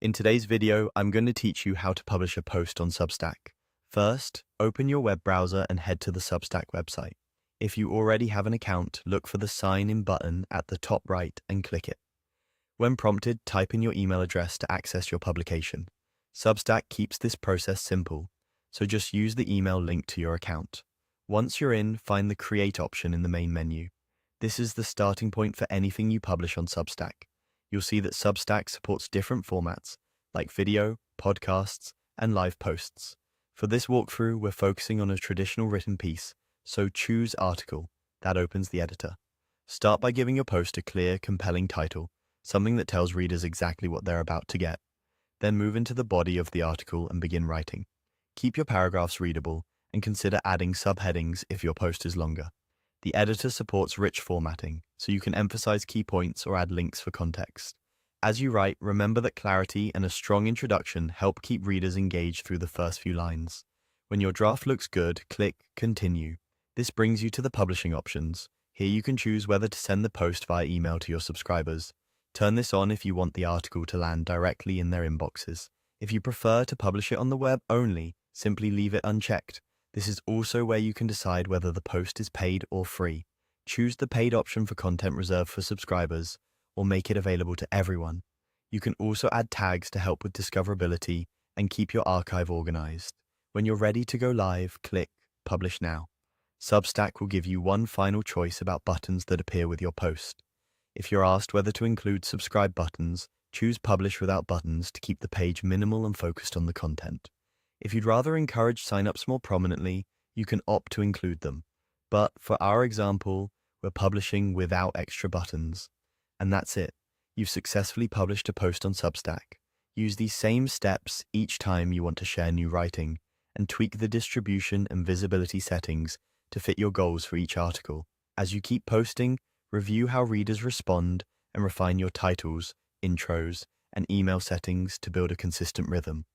In today's video, I'm going to teach you how to publish a post on Substack. First, open your web browser and head to the Substack website. If you already have an account, look for the sign in button at the top right and click it. When prompted, type in your email address to access your publication. Substack keeps this process simple, so just use the email linked to your account. Once you're in, find the Create option in the main menu. This is the starting point for anything you publish on Substack. You'll see that Substack supports different formats, like video, podcasts, and live posts. For this walkthrough, we're focusing on a traditional written piece, so choose Article. That opens the editor. Start by giving your post a clear, compelling title, something that tells readers exactly what they're about to get. Then move into the body of the article and begin writing. Keep your paragraphs readable, and consider adding subheadings if your post is longer. The editor supports rich formatting, so you can emphasize key points or add links for context. As you write, remember that clarity and a strong introduction help keep readers engaged through the first few lines. When your draft looks good, click Continue. This brings you to the publishing options. Here you can choose whether to send the post via email to your subscribers. Turn this on if you want the article to land directly in their inboxes. If you prefer to publish it on the web only, simply leave it unchecked. This is also where you can decide whether the post is paid or free. Choose the paid option for content reserved for subscribers, or make it available to everyone. You can also add tags to help with discoverability and keep your archive organized. When you're ready to go live, click Publish Now. Substack will give you one final choice about buttons that appear with your post. If you're asked whether to include subscribe buttons, choose Publish without buttons to keep the page minimal and focused on the content. If you'd rather encourage signups more prominently, you can opt to include them. But for our example, we're publishing without extra buttons. And that's it. You've successfully published a post on Substack. Use these same steps each time you want to share new writing, and tweak the distribution and visibility settings to fit your goals for each article. As you keep posting, review how readers respond and refine your titles, intros, and email settings to build a consistent rhythm.